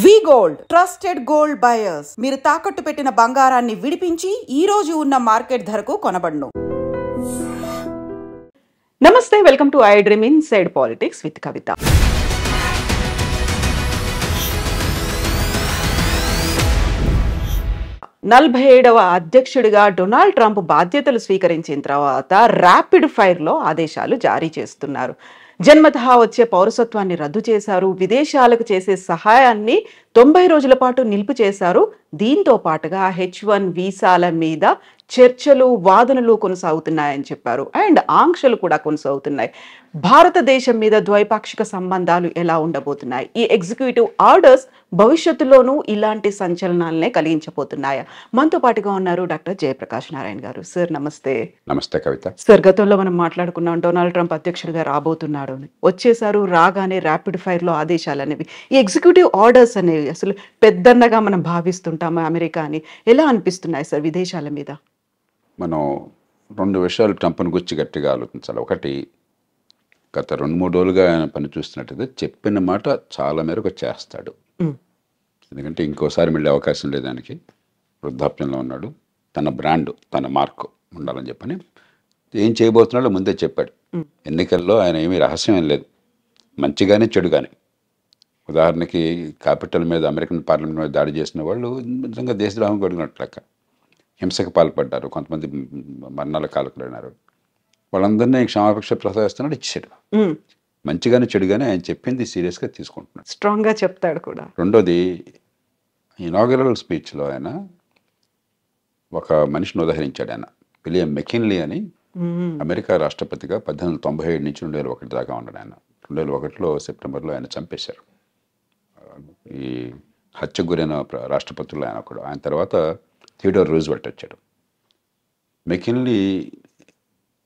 వి gold trusted gold buyers మీరు తాకట్టు పెట్టిన బంగారాన్ని విడిపించి ఈ రోజు ఉన్న మార్కెట్ ధరకు కొనబడును. నమస్తే, welcome to I dream inside politics with Kavitha. నలభై 47వ అధ్యక్షుడిగా డొనాల్డ్ ట్రంప్ బాధ్యతలు స్వీకరించిన తర్వాత ర్యాపిడ్ ఫైర్లో ఆదేశాలు జారీ చేస్తున్నారు. జన్మతః వచ్చే పౌరసత్వాన్ని రద్దు చేశారు. విదేశాలకు చేసే సహాయాన్ని 90 రోజుల పాటు నిలుపు చేశారు. దీంతో పాటుగా H1 వీసాల మీద చర్చలు, వాదనలు కొనసాగుతున్నాయని చెప్పారు. అండ్ ఆంక్షలు కూడా కొనసాగుతున్నాయి. భారతదేశం మీద ద్వైపాక్షిక సంబంధాలు ఎలా ఉండబోతున్నాయి? ఈ ఎగ్జిక్యూటివ్ ఆర్డర్స్ భవిష్యత్తులోనూ ఇలాంటి సంచలనాలనే కలిగించబోతున్నాయా? మనతో పాటుగా ఉన్నారు డాక్టర్ జయప్రకాష్ నారాయణ గారు. సార్ నమస్తే. నమస్తే కవిత. సార్, గతంలో మనం మాట్లాడుకున్నాం డొనాల్డ్ ట్రంప్ అధ్యక్షుడిగా రాబోతున్నాడు అని. వచ్చేసారు, రాగానే ర్యాపిడ్ ఫైర్ లో ఆదేశాలు అనేవి, ఈ ఎగ్జిక్యూటివ్ ఆర్డర్స్ అనేవి అసలు పెద్దన్నగా మనం భావిస్తుంటాము అమెరికాని. ఎలా అనిపిస్తున్నాయి సార్ విదేశాల మీద? మనం రెండు విషయాలు ట్రంప్ను గురించి గట్టిగా ఆలోచించాలి. ఒకటి, గత 2-3 రోజులుగా ఆయన పని చూస్తున్నట్టయితే చెప్పిన మాట చాలా మేరకు చేస్తాడు. ఎందుకంటే ఇంకోసారి మళ్ళీ అవకాశం లేదు ఆయనకి. వృద్ధాప్యంలో ఉన్నాడు. తన బ్రాండ్, తన మార్క్ ఉండాలని చెప్పని ఏం చేయబోతున్నాడో ముందే చెప్పాడు. ఎన్నికల్లో ఆయన ఏమీ రహస్యం ఏం లేదు, మంచిగానే చెడు కానీ. ఉదాహరణకి క్యాపిటల్ మీద, అమెరికన్ పార్లమెంట్ మీద దాడి చేసిన వాళ్ళు నిజంగా దేశద్రోహం కొడిగినట్లెక్క. హింసకు పాల్పడ్డారు, కొంతమంది మరణాల కాలకులైనారు. వాళ్ళందరినీ క్షమాపక్ష ప్రసాదిస్తున్నాడు, ఇచ్చాడు. మంచిగానే చెడుగానే ఆయన చెప్పింది సీరియస్గా తీసుకుంటున్నాడు, స్ట్రాంగ్గా చెప్తాడు కూడా. రెండోది, ఇనాగరల్ స్పీచ్లో ఆయన ఒక మనిషిని ఉదహరించాడు. ఆయన విలియం మెకిన్లీ అని, అమెరికా రాష్ట్రపతిగా 1897 నుంచి 2001 దాకా ఉన్నాడు ఆయన. 2001లో సెప్టెంబర్లో ఆయన చంపేశారు. ఈ హత్యకు గురైన రాష్ట్రపతుల్లో ఆయన ఒకడు. ఆయన తర్వాత థియోడోర్ రూజ్వెల్ట్ వచ్చాడు. మెకిన్లీ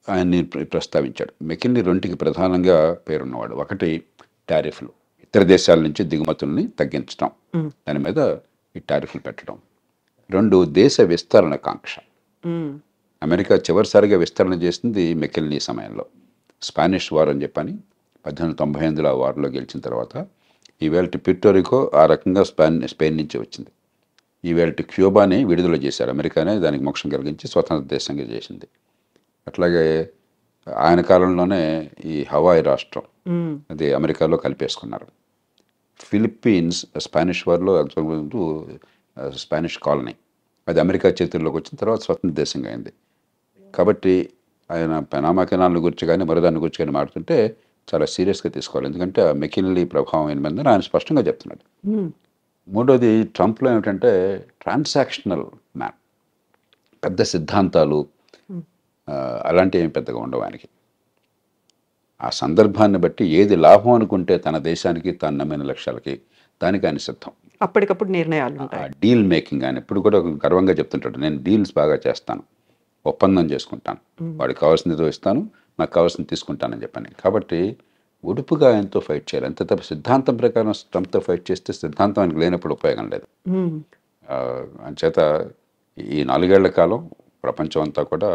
ఆయన్ని ప్రస్తావించాడు. మెకిన్లీ రెండుకి ప్రధానంగా పేరున్నవాడు. ఒకటి, టారిఫ్లు, ఇతర దేశాల నుంచి దిగుమతుల్ని తగ్గించడం, దాని మీద ఈ టారిఫ్లు పెట్టడం. రెండు, దేశ విస్తరణ కాంక్ష. అమెరికా చివరిసారిగా విస్తరణ చేసింది మెకిన్లీ సమయంలో. స్పానిష్ వార్ అని చెప్పని 1898లో ఆ వార్లో గెలిచిన తర్వాత ఈవేళ ప్యూర్టోరికో ఆ రకంగా స్పెయిన్ నుంచి వచ్చింది. ఈవేళ క్యూబాని విడుదల చేశారు. అమెరికానే దానికి మోక్షం కలిగించి స్వతంత్ర దేశంగా చేసింది. అట్లాగే ఆయన కాలంలోనే ఈ హవాయి రాష్ట్రం అది అమెరికాలో కలిపేసుకున్నారు. ఫిలిప్పీన్స్ స్పానిష్ వార్లో స్పానిష్ కాలనీ, అది అమెరికా చేతుల్లోకి వచ్చిన తర్వాత స్వతంత్ర దేశంగా అయింది. కాబట్టి ఆయన పెనామాకెనాల గురించి కానీ మరోదాన్ని గురించి కానీ మాట్లాడుతుంటే చాలా సీరియస్గా తీసుకోవాలి. ఎందుకంటే ఆ మెకిన్లీ ప్రభావం ఏమైందని ఆయన స్పష్టంగా చెప్తున్నాడు. మూడోది, ట్రంప్లో ఏమిటంటే ట్రాన్సాక్షనల్ మ్యాన్. పెద్ద సిద్ధాంతాలు అలాంటివి ఏమి పెద్దగా ఉండవు ఆయనకి. ఆ సందర్భాన్ని బట్టి ఏది లాభం అనుకుంటే తన దేశానికి, తాను నమ్మిన లక్ష్యాలకి, దానికి ఆయన సిద్ధం. అప్పటికప్పుడు నిర్ణయాలు. డీల్ మేకింగ్ ఆయన ఎప్పుడు కూడా గర్వంగా చెప్తుంటాడు, నేను డీల్స్ బాగా చేస్తాను, ఒప్పందం చేసుకుంటాను, వాడికి కావాల్సింది ఇస్తాను, నాకు కావాల్సింది తీసుకుంటానని చెప్పని. కాబట్టి ఉడుపుగా ఆయనతో ఫైట్ చేయాలి. అంతే తప్ప సిద్ధాంతం ప్రకారం ట్రంప్తో ఫైట్ చేస్తే సిద్ధాంతం ఆయనకు లేనప్పుడు ఉపయోగం లేదు. అంచేత ఈ 4 ఏళ్ల కాలం ప్రపంచం అంతా కూడా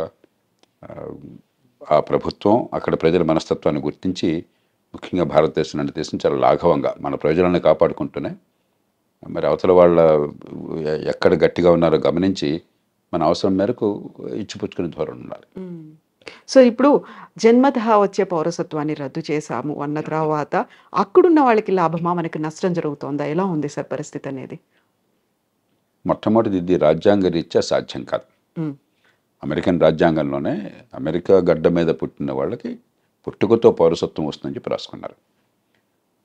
ఆ ప్రభుత్వం, అక్కడ ప్రజల మనస్తత్వాన్ని గుర్తించి, ముఖ్యంగా భారతదేశం లాంటి దేశం చాలా లాఘవంగా మన ప్రజలను కాపాడుకుంటూనే మరి అవతల వాళ్ళ ఎక్కడ గట్టిగా ఉన్నారో గమనించి మన అవసరం మేరకు ఇచ్చిపుచ్చుకునే ధోరణి ఉండాలి. సో ఇప్పుడు జన్మతః వచ్చే పౌరసత్వాన్ని రద్దు చేశాము అన్న తర్వాత అక్కడున్న వాళ్ళకి లాభమా, మనకి నష్టం జరుగుతుందా? ఎలా ఉంది సార్ పరిస్థితి అనేది? మొట్టమొదటిది, ఇది రాజ్యాంగ రీత్యా సాధ్యం కాదు. అమెరికన్ రాజ్యాంగంలోనే అమెరికా గడ్డ మీద పుట్టిన వాళ్ళకి పుట్టుకతో పౌరసత్వం వస్తుందని చెప్పి రాసుకున్నారు.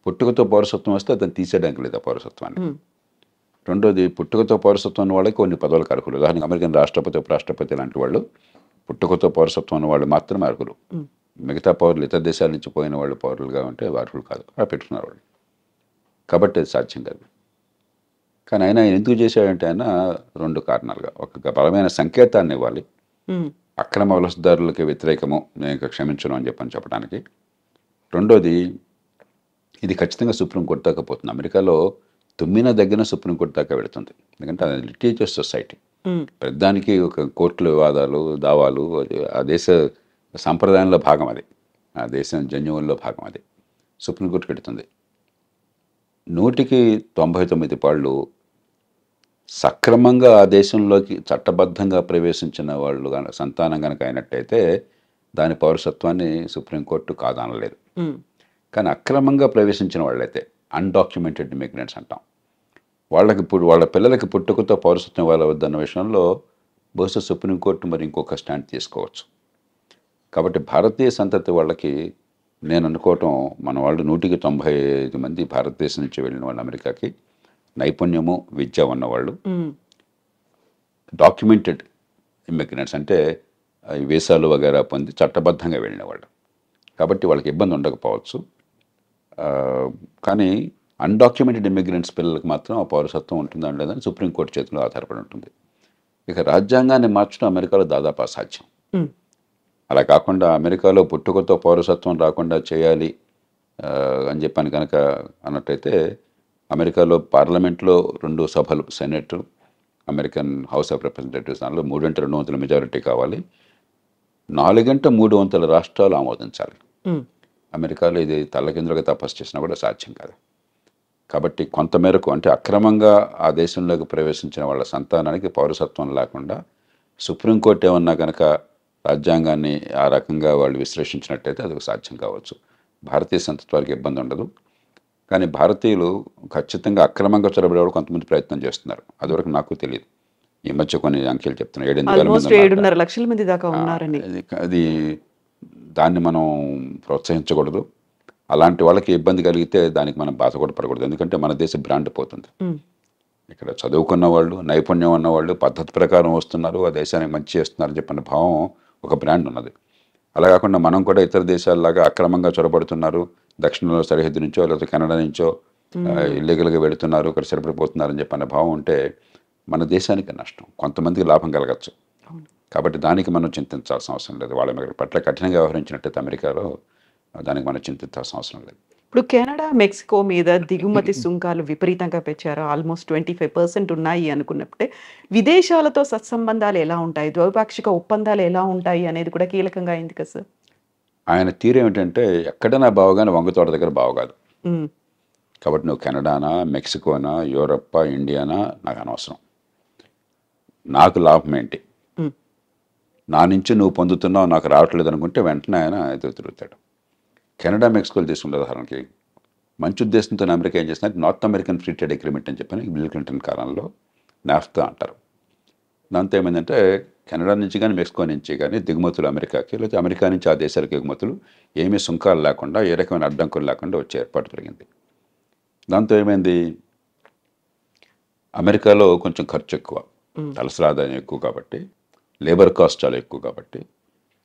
పుట్టుకతో పౌరసత్వం వస్తే అతను తీసేయడానికి లేదు ఆ పౌరసత్వాన్ని. రెండోది, పుట్టుకతో పౌరసత్వం ఉన్న వాళ్ళకి కొన్ని పదవులకు అర్హులు. ఉదాహరణకు అమెరికన్ రాష్ట్రపతి, ఉపరాష్ట్రపతి లాంటి వాళ్ళు పుట్టుకతో పౌరసత్వం ఉన్న వాళ్ళు మాత్రమే అర్హులు. మిగతా పౌరులు, ఇతర దేశాల నుంచి పోయిన వాళ్ళు పౌరులుగా ఉంటే అర్హులు కాదు. అలా పెట్టుకున్నారు వాళ్ళు. కాబట్టి అది సాధ్యం కాదు. కానీ ఆయన ఎందుకు చేశాడంటే ఆయన 2 కారణాలుగా, ఒక బలమైన సంకేతాన్ని ఇవ్వాలి, అక్రమ వలసదారులకి వ్యతిరేకము, నేను ఇంకా క్షమించను అని చెప్పడానికి. రెండోది, ఇది ఖచ్చితంగా సుప్రీంకోర్టు దాకా పోతుంది. అమెరికాలో తుమ్మిన దగ్గర సుప్రీంకోర్టు దాకా వెళుతుంది. ఎందుకంటే అది లిటిగేటివ్ సొసైటీ. ప్రతిదానికి ఒక కోర్టుల వివాదాలు, దావాలు, ఆ దేశ సంప్రదాయంలో భాగం అది, ఆ దేశం జన్యువుల్లో భాగం అది. సుప్రీంకోర్టుకి వెళుతుంది. 199 సక్రమంగా ఆ దేశంలోకి చట్టబద్ధంగా ప్రవేశించిన వాళ్ళు సంతానం కనుక అయినట్టయితే దాని పౌరసత్వాన్ని సుప్రీంకోర్టు కాదనలేదు. కానీ అక్రమంగా ప్రవేశించిన వాళ్ళైతే అన్డాక్యుమెంటెడ్ ఇమిగ్రెంట్స్ అంటాం, వాళ్ళకి వాళ్ళ పిల్లలకి పుట్టుకతో పౌరసత్వం ఇవ్వవద్దన్న విషయంలో బహుశా సుప్రీంకోర్టు మరి ఇంకొక స్టాండ్ తీసుకోవచ్చు. కాబట్టి భారతీయ సంతతి వాళ్ళకి నేను అనుకోవటం, మన వాళ్ళు 195 భారతదేశం నుంచి వెళ్ళిన వాళ్ళు అమెరికాకి నైపుణ్యము విద్య ఉన్నవాళ్ళు, డాక్యుమెంటెడ్ ఇమిగ్రెంట్స్ అంటే వీసాలు వగేరా పొంది చట్టబద్ధంగా వెళ్ళిన వాళ్ళు. కాబట్టి వాళ్ళకి ఇబ్బంది ఉండకపోవచ్చు. కానీ అన్డాక్యుమెంటెడ్ ఇమిగ్రెంట్స్ పిల్లలకు మాత్రం ఆ పౌరసత్వం ఉంటుందా లేదని సుప్రీంకోర్టు చేతిలో ఆధారపడి ఉంటుంది. ఇక రాజ్యాంగాన్ని మార్చడం అమెరికాలో దాదాపు అసాధ్యం. అలా కాకుండా అమెరికాలో పుట్టుకతో పౌరసత్వం రాకుండా చేయాలి అని చెప్పని కనుక అన్నట్టయితే అమెరికాలో పార్లమెంట్లో 2 సభలు, senate, American house of representatives, దానిలో 3/2 మెజారిటీ కావాలి, 4/3 రాష్ట్రాలు ఆమోదించాలి. అమెరికాలో ఇది తల్లకిందులుగా తపస్సు చేసినా కూడా సాధ్యం కాదు. కాబట్టి కొంతమేరకు అంటే అక్రమంగా ఆ దేశంలోకి ప్రవేశించిన వాళ్ళ సంతానానికి పౌరసత్వం లేకుండా సుప్రీంకోర్టు ఏమన్నా కనుక రాజ్యాంగాన్ని ఆ రకంగా వాళ్ళు విశ్లేషించినట్టయితే అది సాధ్యం కావచ్చు. భారతీయ సంతతి వారికి ఇబ్బంది ఉండదు. కానీ భారతీయులు ఖచ్చితంగా అక్రమంగా చొరబడేవాడు కొంతమంది ప్రయత్నం చేస్తున్నారు. అదివరకు నాకు తెలియదు. ఈ మధ్య కొన్ని అంకెలు చెప్తున్నారు, 7.5 లక్షల మంది దాకా ఉన్నారని. అది దాన్ని మనం ప్రోత్సహించకూడదు. అలాంటి వాళ్ళకి ఇబ్బంది కలిగితే దానికి మనం బాధ కూడా పడకూడదు. ఎందుకంటే మన దేశ బ్రాండ్ పోతుంది. ఇక్కడ చదువుకున్న వాళ్ళు, నైపుణ్యం ఉన్నవాళ్ళు పద్ధతి ప్రకారం వస్తున్నారు, ఆ దేశానికి మంచి చేస్తున్నారని చెప్పిన భావం ఒక బ్రాండ్ ఉన్నది. అలా కాకుండా మనం కూడా ఇతర దేశాలలాగా అక్రమంగా చొరబడుతున్నారు, దక్షిణంలో సరిహద్దు నుంచో లేకపోతే కెనడా నుంచో ఇల్లీగల్గా వెళుతున్నారు, ఇక్కడ సరిపడిపోతున్నారని చెప్పిన భావం ఉంటే మన దేశానికి నష్టం, కొంతమందికి లాభం కలగచ్చు. కాబట్టి దానికి మనం చింతించాల్సిన అవసరం లేదు. వాళ్ళ పట్ల కఠినంగా వ్యవహరించినట్టయితే అమెరికాలో దానికి మనం చింతించాల్సిన అవసరం లేదు. ఇప్పుడు కెనడా, మెక్సికో మీద దిగుమతి సుంకాలు విపరీతంగా పెంచారు. ఆల్మోస్ట్ 25% ఉన్నాయి అనుకున్నప్పుడే విదేశాలతో సత్సంబంధాలు ఎలా ఉంటాయి, ద్వైపాక్షిక ఒప్పందాలు ఎలా ఉంటాయి అనేది కూడా కీలకంగా అయింది కదా సార్. ఆయన తీరు ఏమిటంటే ఎక్కడైనా బావగానే వంగతోట దగ్గర బావగాదు. కాబట్టి నువ్వు కెనడానా, మెక్సికోనా, యూరప్పా, ఇండియానా నాకు అనవసరం, నాకు లాభం ఏంటి, నా నుంచి నువ్వు పొందుతున్నావు నాకు రావట్లేదు అనుకుంటే వెంటనే ఆయన ఎదురు తిరుగుతాడు. కెనడా, మెక్సికోలు తీసుకుంటే ఉదాహరణకి మంచి ఉద్దేశంతో అమెరికా ఏం చేస్తున్నారు, north American free trade agreement అని చెప్పని బిల్ క్లింటన్ కాలంలో నాఫ్తా అంటారు. దాంతో ఏమైందంటే కెనడా నుంచి కానీ మెక్సికో నుంచి కానీ దిగుమతులు అమెరికాకి, లేకపోతే అమెరికా నుంచి ఆ దేశాలకు ఎగుమతులు ఏమీ సుంకాలు లేకుండా, ఏ రకమైన అడ్డంకులు లేకుండా వచ్చే ఏర్పాటు జరిగింది. దాంతో ఏమైంది, అమెరికాలో కొంచెం ఖర్చు ఎక్కువ, తలసరి ఆదాయం ఎక్కువ కాబట్టి, లేబర్ కాస్ట్ చాలా ఎక్కువ కాబట్టి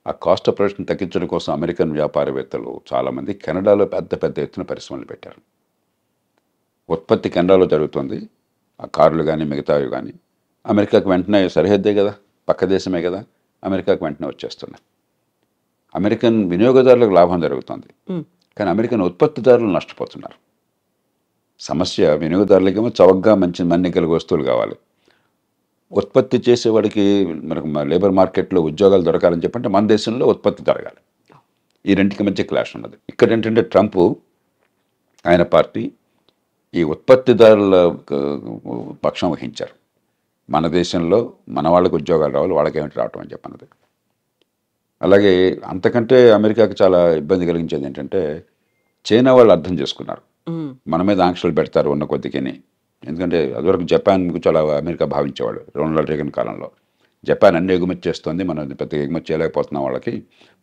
ఆ కాస్ట్ ఆఫ్ ప్రొడక్షన్ తగ్గించడం కోసం అమెరికన్ వ్యాపారవేత్తలు చాలామంది కెనడాలో పెద్ద ఎత్తున పరిశ్రమలు పెట్టారు. ఉత్పత్తి కెనడాలో జరుగుతుంది, ఆ కార్లు కానీ మిగతావి కానీ అమెరికాకు వెంటనే సరిహద్దే కదా, పక్క దేశమే కదా, అమెరికాకు వెంటనే వచ్చేస్తున్నాయి. అమెరికన్ వినియోగదారులకు లాభం జరుగుతుంది, కానీ అమెరికన్ ఉత్పత్తిదారులు నష్టపోతున్నారు. సమస్య వినియోగదారులకేమో చవకగా మంచి మన్నికల వస్తువులు కావాలి, ఉత్పత్తి చేసేవాడికి మనకు లేబర్ మార్కెట్లో ఉద్యోగాలు దొరకాలని చెప్పంటే మన దేశంలో ఉత్పత్తి జరగాలి. ఈ రెండింటికి మధ్య క్లాష్ ఉన్నది. ఇక్కడ ఏంటంటే ట్రంప్ ఆయన పార్టీ ఈ ఉత్పత్తిదారుల పక్షం వహించారు. మన దేశంలో మన వాళ్ళకి ఉద్యోగాలు రావాలి, వాళ్ళకేమిటి రావటం అని చెప్పన్నది. అలాగే అంతకంటే అమెరికాకి చాలా ఇబ్బంది కలిగించేది ఏంటంటే చైనా వాళ్ళు అర్థం చేసుకున్నారు, మన మీద ఆంక్షలు పెడతారు ఉన్న కొద్దికిని. ఎందుకంటే అదివరకు జపాన్ చాలా అమెరికా భావించేవాళ్ళు. రొనాల్డ్ రేగన్ కాలంలో జపాన్ అన్ని ఎగుమతి చేస్తుంది, మనం పెద్దగా ఎగుమతి చేయలేకపోతున్నాం, వాళ్ళకి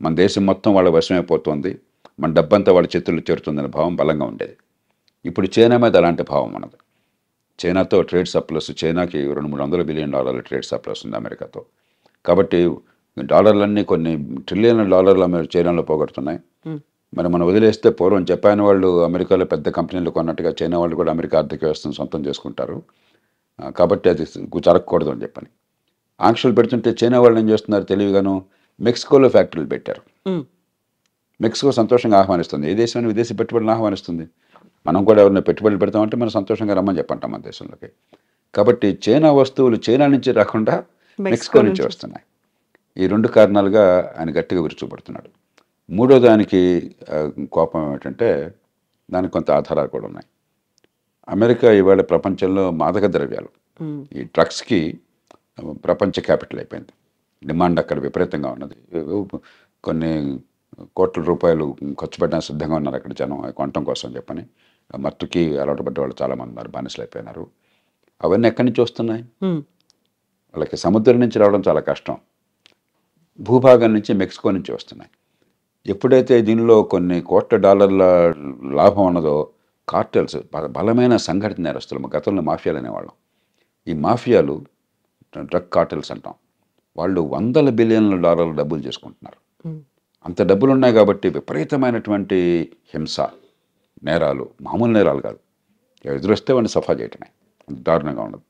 మన దేశం మొత్తం వాళ్ళ వశమైపోతుంది, మన డబ్బంతా వాళ్ళ చేతుల్లో చేరుతుందనే భావం బలంగా ఉండేది. ఇప్పుడు చైనా మీద అలాంటి భావం ఉన్నది. చైనాతో ట్రేడ్ సర్ప్లస్, చైనాకి $200-300 బిలియన్ ట్రేడ్ సర్ప్లస్ ఉంది అమెరికాతో. కాబట్టి డాలర్లన్నీ కొన్ని ట్రిలియన్ల డాలర్లు చైనాలో పోగొడుతున్నాయి. మరి మనం వదిలేస్తే పూర్వం జపాన్ వాళ్ళు అమెరికాలో పెద్ద కంపెనీలు కొన్నట్టుగా చైనా వాళ్ళు కూడా అమెరికా ఆర్థిక వ్యవస్థను సొంతం చేసుకుంటారు. కాబట్టి అది జరగకూడదు అని చెప్పని ఆంక్షలు పెడుతుంటే చైనా వాళ్ళు ఏం చేస్తున్నారు తెలివిగాను, మెక్సికోలో ఫ్యాక్టరీలు పెట్టారు. మెక్సికో సంతోషంగా ఆహ్వానిస్తుంది, ఏ దేశాన్ని విదేశీ పెట్టుబడులను ఆహ్వానిస్తుంది. మనం కూడా ఎవరైనా పెట్టుబడులు పెడతామంటే మనం సంతోషంగా రమ్మని చెప్పంటాం మన దేశంలోకి. కాబట్టి చైనా వస్తువులు చైనా నుంచి రాకుండా మెక్సికో నుంచి వస్తున్నాయి. ఈ 2 కారణాలుగా ఆయన గట్టిగా విరుచుపడుతున్నాడు. మూడో దానికి కోపం ఏమిటంటే దానికి కొంత ఆధారాలు కూడా ఉన్నాయి. అమెరికా ఇవాళ ప్రపంచంలో మాదక ద్రవ్యాలు ఈ డ్రగ్స్కి ప్రపంచ క్యాపిటల్ అయిపోయింది. డిమాండ్ అక్కడ విపరీతంగా ఉన్నది. కొన్ని కోట్ల రూపాయలు ఖర్చు పెట్టడానికి సిద్ధంగా ఉన్నారు అక్కడ జనం కొనటం కోసం చెప్పని. మత్తుకి అలవాటు పడ్డ వాళ్ళు చాలామంది ఉన్నారు, బానిసలు అయిపోయినారు. అవన్నీ ఎక్కడి నుంచి వస్తున్నాయి? వాళ్ళకి సముద్రం నుంచి రావడం చాలా కష్టం, భూభాగం నుంచి మెక్సికో నుంచి వస్తున్నాయి. ఎప్పుడైతే దీనిలో కొన్ని కోట్ల డాలర్ల లాభం ఉన్నదో కార్టెల్స్, బలమైన సంఘటిత నేరస్తులు, గతంలో మాఫియాలు అనేవాళ్ళం, ఈ మాఫియాలు డ్రగ్ కార్టెల్స్ అంటాం, వాళ్ళు వందల బిలియన్ల డాలర్ల డబ్బులు చేసుకుంటున్నారు. అంత డబ్బులు ఉన్నాయి కాబట్టి విపరీతమైనటువంటి హింస, నేరాలు, మామూలు నేరాలు కాదు, ఎదురొస్తే వాడిని సఫా చేయటమే, అంత దారుణంగా ఉండదు.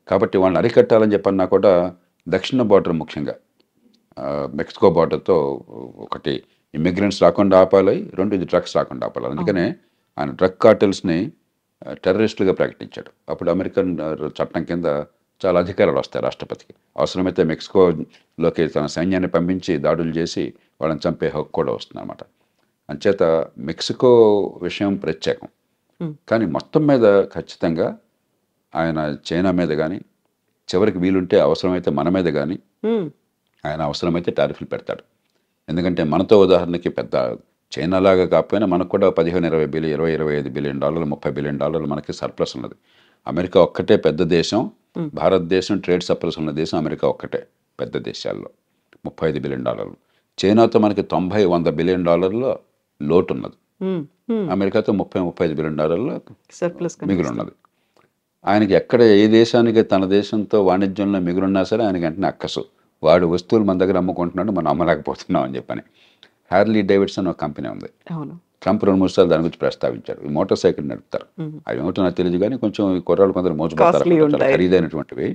కాబట్టి వాళ్ళని అరికట్టాలని చెప్పన్నా కూడా దక్షిణ బార్డర్, ముఖ్యంగా మెక్సికో బార్డర్తో ఒకటి ఇమ్మిగ్రెంట్స్ రాకుండా ఆపాలి, రెండు ఇది డ్రగ్స్ రాకుండా ఆపాలి. అందుకనే ఆయన డ్రగ్ కార్టెల్స్ని టెర్రరిస్టులుగా ప్రకటించాడు. అప్పుడు అమెరికన్ చట్టం కింద చాలా అధికారాలు వస్తాయి రాష్ట్రపతికి. అవసరమైతే మెక్సికోలోకి తన సైన్యాన్ని పంపించి దాడులు చేసి వాళ్ళని చంపే హక్కు కూడా వస్తుంది అన్నమాట. అంచేత మెక్సికో విషయం ప్రత్యేకం. కానీ మొత్తం మీద ఖచ్చితంగా ఆయన చైనా మీద కానీ, చివరికి వీలుంటే అవసరమైతే మన మీద కానీ ఆయన అవసరమైతే టారిఫ్లు పెడతాడు. ఎందుకంటే మనతో ఉదాహరణకి పెద్ద చైనా లాగా కాకపోయినా మనకు కూడా 15-20 బిలియన్, 20-25 బిలియన్ డాలర్లు, 30 బిలియన్ డాలర్లు మనకి సర్ప్లస్ ఉన్నది. అమెరికా ఒక్కటే పెద్ద దేశం, భారతదేశం ట్రేడ్ సర్ప్లస్ ఉన్న దేశం అమెరికా ఒక్కటే పెద్ద దేశాల్లో, 35 బిలియన్ డాలర్లు. చైనాతో మనకి 90-100 బిలియన్ డాలర్ల లోటు ఉన్నది, అమెరికాతో 30-35 బిలియన్ డాలర్ల సర్ప్లస్ మిగులు ఉన్నది. ఆయనకి ఎక్కడ ఏ దేశానికి తన దేశంతో వాణిజ్యంలో మిగులున్నా సరే ఆయనకి వెంటనే అక్కసు, వాడు వస్తువులు మన దగ్గర అమ్ముకుంటున్నాడు, మనం అమ్మలేకపోతున్నాం అని చెప్పని. హ్యార్లీ డేవిడ్సన్ ఒక కంపెనీ ఉంది, ట్రంప్ 2-3 సార్లు దాని గురించి ప్రస్తావించారు. ఈ మోటార్ సైకిల్ నడుపుతారు, అవి ఏమిటో నాకు తెలియదు కానీ కొంచెం ఈ కుర్రాళ్ళు కొందరు మోసపోతారు, చాలా ఖరీదైనటువంటివి.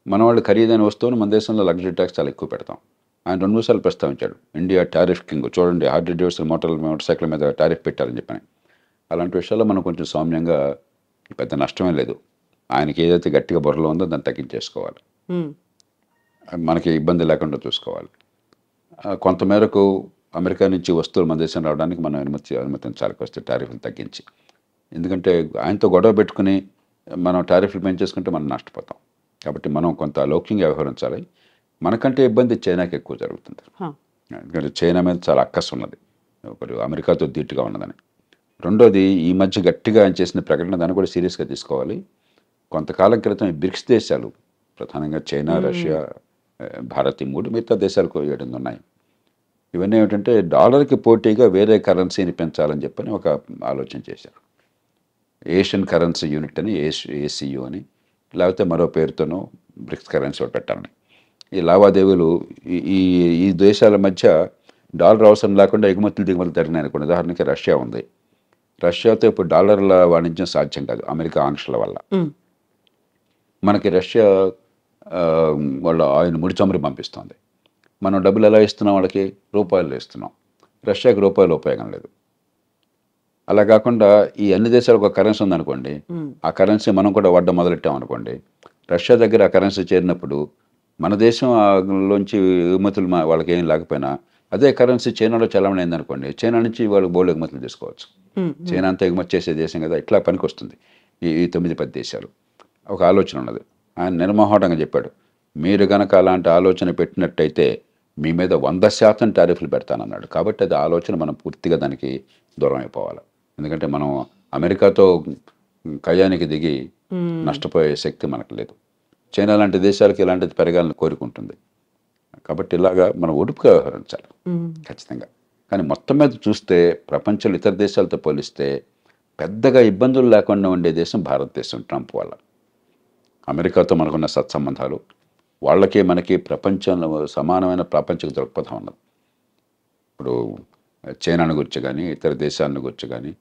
మన వాళ్ళు ఖరీదైన వస్తువులు మన దేశంలో లగ్జరీ ట్యాక్స్ చాలా ఎక్కువ పెడతాం. ఆయన 2-3 సార్లు ప్రస్తావించాడు, ఇండియా టారిఫ్ కింగ్, చూడండి హార్లీ డేవిడ్సన్ మోటార్ సైకిల్ మీద టారిఫ్ పెట్టారని చెప్పని. అలాంటి విషయాల్లో మనం కొంచెం సౌమ్యంగా, పెద్ద నష్టమే లేదు, ఆయనకి ఏదైతే గట్టిగా బుర్రలో ఉందో దాన్ని తగ్గించేసుకోవాలి, మనకి ఇబ్బంది లేకుండా చూసుకోవాలి. కొంతమేరకు అమెరికా నుంచి వస్తువులు మన దేశం రావడానికి మనం అనుమతించాలి వస్తే టారిఫ్లు తగ్గించి. ఎందుకంటే ఆయనతో గొడవ పెట్టుకుని మనం టారిఫ్లు పెంచేసుకుంటే మనం నష్టపోతాం. కాబట్టి మనం కొంత లౌక్యంగా వ్యవహరించాలి. మనకంటే ఇబ్బంది చైనాకి ఎక్కువ జరుగుతుంది, ఎందుకంటే చైనా మీద చాలా అక్కసు ఉన్నది, ఒకటి అమెరికాతో ధీటుగా ఉన్నదని. రెండోది, ఈ మధ్య గట్టిగా ఆయన చేసిన ప్రకటన, దాన్ని కూడా సీరియస్గా తీసుకోవాలి. కొంతకాలం క్రితం ఈ బ్రిక్స్ దేశాలు, ప్రధానంగా చైనా, రష్యా, భారత్, 3 మిగతా దేశాలకు 7 ఉన్నాయి. ఇవన్నీ ఏమిటంటే డాలర్కి పోటీగా వేరే కరెన్సీని పెంచాలని చెప్పని ఒక ఆలోచన చేశారు. ఏషియన్ కరెన్సీ యూనిట్ అని, ఏసీయూ అని, లేకపోతే మరో పేరుతోనూ బ్రిక్స్ కరెన్సీ ఒకటి పెట్టాలని. ఈ లావాదేవీలు ఈ దేశాల మధ్య డాలర్ అవసరం లేకుండా ఎగుమతులు దిగుమతులు జరిగినాయి అనుకోండి. ఉదాహరణకి రష్యా ఉంది, రష్యాతో ఇప్పుడు డాలర్ల వాణిజ్యం సాధ్యం కాదు అమెరికా ఆంక్షల వల్ల. మనకి రష్యా వాళ్ళ ఆయన ముడి చమురు పంపిస్తుంది, మనం డబ్బులు ఎలా ఇస్తున్నాం వాళ్ళకి? రూపాయలు ఇస్తున్నాం. రష్యాకి రూపాయలు ఉపయోగం లేదు. అలా కాకుండా ఈ అన్ని దేశాలకు ఒక కరెన్సీ ఉందనుకోండి, ఆ కరెన్సీ మనం కూడా వాడడం మొదలెట్టామనుకోండి, రష్యా దగ్గర ఆ కరెన్సీ చేరినప్పుడు మన దేశంలోంచి ఎగుమతులు వాళ్ళకి ఏం లేకపోయినా అదే కరెన్సీ చైనాలో చలామణి అయిందనుకోండి, చైనా నుంచి వాళ్ళు బోల్డ్ ఎగుమతులు తీసుకోవచ్చు. చైనా అంతా ఎగుమతి చేసే దేశం కదా, ఇట్లా పనికి వస్తుంది ఈ 9-10 దేశాలు. ఒక ఆలోచన ఉన్నది. ఆయన నిర్మోహటంగా చెప్పాడు, మీరు కనుక అలాంటి ఆలోచన పెట్టినట్టయితే మీ మీద 100% టారిఫ్లు పెడతానన్నాడు. కాబట్టి అది ఆలోచన మనం పూర్తిగా దానికి దూరం అయిపోవాలి. ఎందుకంటే మనం అమెరికాతో కయ్యానికి దిగి నష్టపోయే శక్తి మనకు లేదు. చైనా లాంటి దేశాలకు ఇలాంటిది పెరగాలని కోరుకుంటుంది. కాబట్టి ఇలాగా మనం ఒడుపుగా వ్యవహరించాలి ఖచ్చితంగా. కానీ మొత్తం మీద చూస్తే ప్రపంచంలో ఇతర దేశాలతో పోలిస్తే పెద్దగా ఇబ్బందులు లేకుండా ఉండే దేశం భారతదేశం. ట్రంప్ వల్ల అమెరికాతో మనకున్న సత్సంబంధాలు, వాళ్ళకి మనకి ప్రపంచంలో సమానమైన ప్రాపంచిక దృక్పథం ఉన్నది. ఇప్పుడు చైనాను గురించి కానీ, ఇతర దేశాలను గురించి కానీ,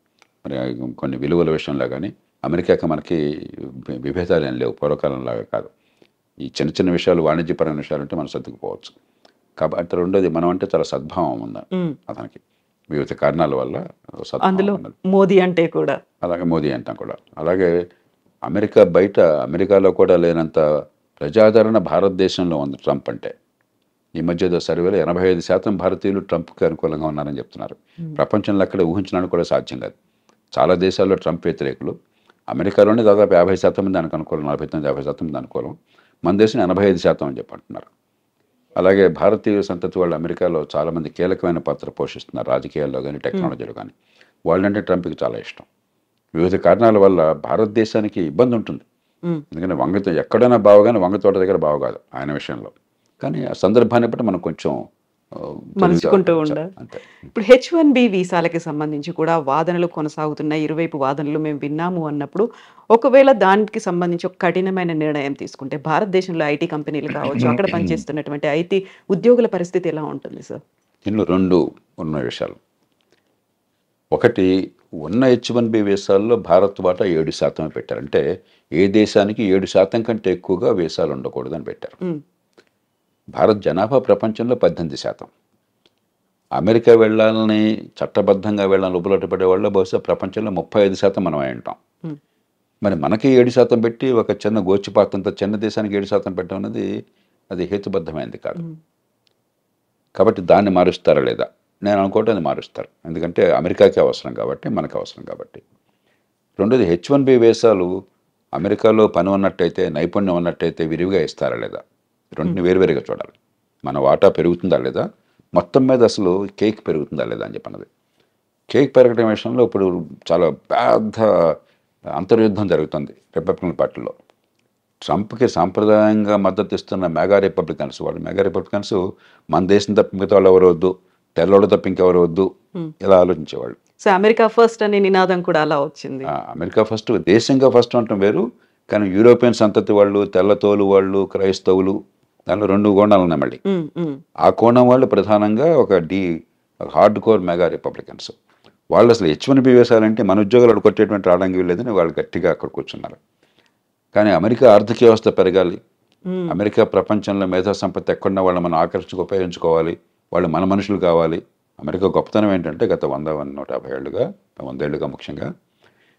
మరి కొన్ని విలువల విషయంలో కానీ అమెరికాకి మనకి విభేదాలు ఏం లేవు, పూర్వకాలంలాగా కాదు. ఈ చిన్న చిన్న విషయాలు, వాణిజ్యపరమైన విషయాలు అంటే మనం సర్దుకుపోవచ్చు. కాబట్టి రెండోది, మనం అంటే చాలా సద్భావం ఉంది అతనికి, వివిధ కారణాల వల్ల అందులో మోదీ అంటే కూడా, అలాగే మోదీ అంటాం కూడా. అలాగే అమెరికా బయట, అమెరికాలో కూడా లేనంత ప్రజాదరణ భారతదేశంలో ఉంది ట్రంప్ అంటే. ఈ మధ్య సర్వేలో 85% భారతీయులు ట్రంప్కి అనుకూలంగా ఉన్నారని చెప్తున్నారు. ప్రపంచంలో అక్కడ ఊహించడానికి కూడా సాధ్యం కాదు. చాలా దేశాల్లో ట్రంప్ వ్యతిరేకులు, అమెరికాలోనే దాదాపు 50% మంది దానికి అనుకూలం, 49-50% మంది అనుకూలం. మన దేశం 85% అని చెప్పి అంటున్నారు. అలాగే భారతీయ సంతతి వాళ్ళు అమెరికాలో చాలామంది కీలకమైన పాత్ర పోషిస్తున్నారు, రాజకీయాల్లో కానీ టెక్నాలజీలో కానీ. వాళ్ళంటే ట్రంప్కి చాలా ఇష్టం. వివిధ కారణాల వల్ల భారతదేశానికి ఇబ్బంది ఉంటుంది. ఎందుకంటే వంగతో ఎక్కడైనా బావగానే వంగతోట దగ్గర బావ కాదు ఆయన విషయంలో. కానీ ఆ సందర్భాన్ని బట్టి మనం కొంచెం మలుచుకుంటూ ఉండాలి. అంతే. ఇప్పుడు H1B వీసాలకి సంబంధించి కూడా వాదనలు కొనసాగుతున్నాయి. ఇరువైపు వాదనలు మేము విన్నాము అన్నప్పుడు, ఒకవేళ దానికి సంబంధించి ఒక కఠినమైన నిర్ణయం తీసుకుంటే భారతదేశంలో ఐటీ కంపెనీలు కావచ్చు, అక్కడ పనిచేస్తున్నటువంటి ఐటీ ఉద్యోగుల పరిస్థితి ఎలా ఉంటుంది సార్? ఇందులో 2 ఉన్న విషయాలు. ఒకటి, ఉన్న H1B వీసాల్లో భారత్ వాటా 7% పెట్టారు. అంటే ఏ దేశానికి 7% కంటే ఎక్కువగా వీసాలు ఉండకూడదని పెట్టారు. భారత్ జనాభా ప్రపంచంలో 18%. అమెరికా వెళ్ళాలని, చట్టబద్ధంగా వెళ్ళాలని ఉబులట పడేవాళ్ళు బహుశా ప్రపంచంలో 35% మనం అయి ఉంటాం. మరి మనకి 7% పెట్టి ఒక చిన్న గోచిపాతంత చిన్న దేశానికి 7% పెట్టడం అనేది అది హేతుబద్ధమైంది కాదు. కాబట్టి దాన్ని మారుస్తారా లేదా? నేను అనుకోవటం అది మారుస్తారు. ఎందుకంటే అమెరికాకి అవసరం కాబట్టి, మనకు అవసరం కాబట్టి. రెండోది, H1B వీసాలు అమెరికాలో పని ఉన్నట్టయితే, నైపుణ్యం ఉన్నట్టయితే విరివిగా ఇస్తారా లేదా? రెండుని వేరువేరుగా చూడాలి. మన వాటా పెరుగుతుందా లేదా, మొత్తం మీద అసలు కేక్ పెరుగుతుందా లేదా అని చెప్పన్నది. కేక్ పెరగడం విషయంలో ఇప్పుడు చాలా పెద్ద అంతర్యుద్ధం జరుగుతుంది రిపబ్లికన్ పార్టీలో. ట్రంప్కి సాంప్రదాయంగా మద్దతు ఇస్తున్న మెగా రిపబ్లికన్స్, వాళ్ళు మెగా రిపబ్లికన్స్ మన దేశం తప్ప మిగతా వాళ్ళు ఎవరు వద్దు, తెల్లోడు తప్ప ఇంకెవరు వద్దు, ఇలా ఆలోచించేవాళ్ళు. సో అమెరికా ఫస్ట్ అనే నినాదం కూడా అలా వచ్చింది. అమెరికా ఫస్ట్, దేశంగా ఫస్ట్ అంటాం వేరు, కానీ యూరోపియన్ సంతతి వాళ్ళు, తెల్లతోలు వాళ్ళు, క్రైస్తవులు, దానిలో 2 కోణాలు ఉన్నాయి మళ్ళీ. ఆ కోణం వాళ్ళు ప్రధానంగా ఒక హార్డ్ కోర్ మెగా రిపబ్లికన్స్. వాళ్ళు అసలు H1B వీసాలంటే మన ఉద్యోగాలు కొట్టేటువంటి రావడానికి వీల్లేదని వాళ్ళు గట్టిగా అక్కడ కూర్చున్నారు. కానీ అమెరికా ఆర్థిక వ్యవస్థ పెరగాలి, అమెరికా ప్రపంచంలో మేధా సంపత్తి ఎక్కడున్నా వాళ్ళు మనం ఉపయోగించుకోవాలి, వాళ్ళు మన మనుషులు కావాలి. అమెరికా గొప్పతనం ఏంటంటే గత 100-150 ఏళ్ళుగా, 100 ఏళ్ళుగా ముఖ్యంగా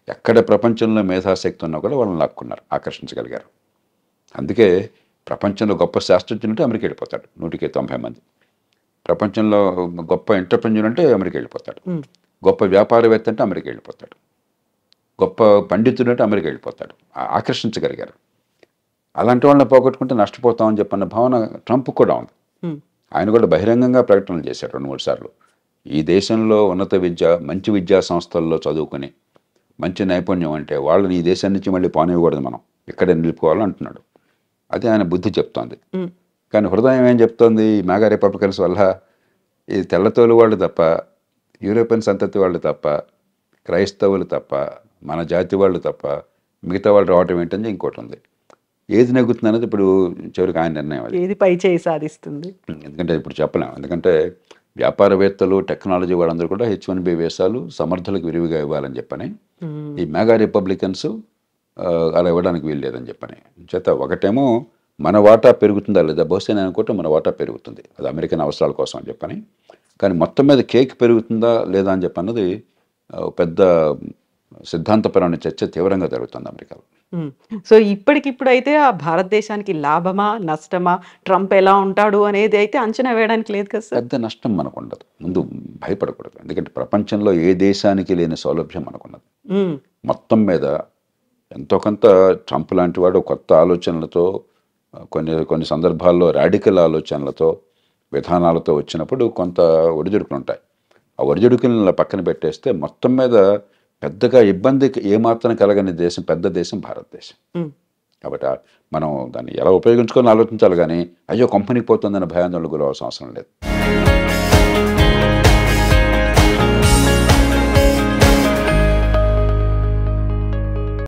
ఎక్కడ ప్రపంచంలో మేధాశక్తి ఉన్నా కూడా వాళ్ళని లాక్కున్నారు, ఆకర్షించగలిగారు. అందుకే ప్రపంచంలో గొప్ప శాస్త్రజ్ఞులు అంటే అమెరికా వెళ్ళిపోతాడు 190 మంది. ప్రపంచంలో గొప్ప ఎంటర్ప్రెన్యూర్ అంటే అమెరికా వెళ్ళిపోతాడు. గొప్ప వ్యాపారవేత్త అంటే అమెరికా వెళ్ళిపోతాడు. గొప్ప పండితుడు అంటే అమెరికా వెళ్ళిపోతాడు. ఆకర్షించగలిగారు. అలాంటి వాళ్ళని పోగొట్టుకుంటే నష్టపోతామని చెప్పన్న భావన ట్రంప్ కూడా ఉంది. ఆయన కూడా బహిరంగంగా ప్రకటనలు చేశారు 2-3 సార్లు. ఈ దేశంలో ఉన్నత విద్య, మంచి విద్యా సంస్థల్లో చదువుకుని మంచి నైపుణ్యం అంటే వాళ్ళని ఈ దేశం నుంచి మళ్ళీ పోనివ్వకూడదు, మనం ఇక్కడే నిలుపుకోవాలని అంటున్నాడు. అది ఆయన బుద్ధి చెప్తోంది. కానీ హృదయం ఏం చెప్తోంది? ఈ మెగా రిపబ్లికన్స్ వల్ల ఈ తెల్లతోలు వాళ్ళు తప్ప, యూరోపియన్ సంతతి వాళ్ళు తప్ప, క్రైస్తవులు తప్ప, మన జాతి వాళ్ళు తప్ప మిగతా వాళ్ళు రావటం ఏంటని ఇంకోటి ఉంది. ఏది నెగ్గుతుంది అనేది ఇప్పుడు చివరికి ఆయన నిర్ణయం. అది ఏది పై చేయి సాధిస్తుంది, ఎందుకంటే ఇప్పుడు చెప్పలేము. ఎందుకంటే వ్యాపారవేత్తలు, టెక్నాలజీ వాళ్ళందరూ కూడా H1B వీసాలు సమర్థులకు విరివిగా ఇవ్వాలని చెప్పని, ఈ మెగా రిపబ్లికన్స్ అలా ఇవ్వడానికి వీలు లేదని చెప్పని చేత ఒకటేమో మన వాటా పెరుగుతుందా లేదా, బహుశా నేను అనుకుంటే మన వాటా పెరుగుతుంది, అది అమెరికన్ అవసరాల కోసం అని చెప్పని. కానీ మొత్తం మీద కేక్ పెరుగుతుందా లేదా అని చెప్పన్నది పెద్ద సిద్ధాంతపరమైన చర్చ తీవ్రంగా జరుగుతుంది అమెరికాలో. సో ఇప్పటికిప్పుడు అయితే ఆ భారతదేశానికి లాభమా నష్టమా, ట్రంప్ ఎలా ఉంటాడు అనేది అయితే అంచనా వేయడానికి లేదు కదా సార్. పెద్ద నష్టం మనకు ఉండదు, ముందు భయపడకూడదు. ఎందుకంటే ప్రపంచంలో ఏ దేశానికి లేని సౌలభ్యం మనకున్నది. మొత్తం మీద ఎంతో కొంత ట్రంప్ లాంటి వాడు కొత్త ఆలోచనలతో, కొన్ని సందర్భాల్లో రాడికల్ ఆలోచనలతో, విధానాలతో వచ్చినప్పుడు కొంత ఒడిదుడుకులు ఉంటాయి. ఆ ఒడిదుడుకులను పక్కన పెట్టేస్తే మొత్తం మీద పెద్దగా ఇబ్బందికి ఏమాత్రం కలగని దేశం, పెద్ద దేశం భారతదేశం. కాబట్టి మనం దాన్ని ఎలా ఉపయోగించుకొని ఆలోచించాలి, కానీ అయ్యో కంపెనీకి పోతుందన్న భయాందోళనకు గురవలసిన అవసరం లేదు.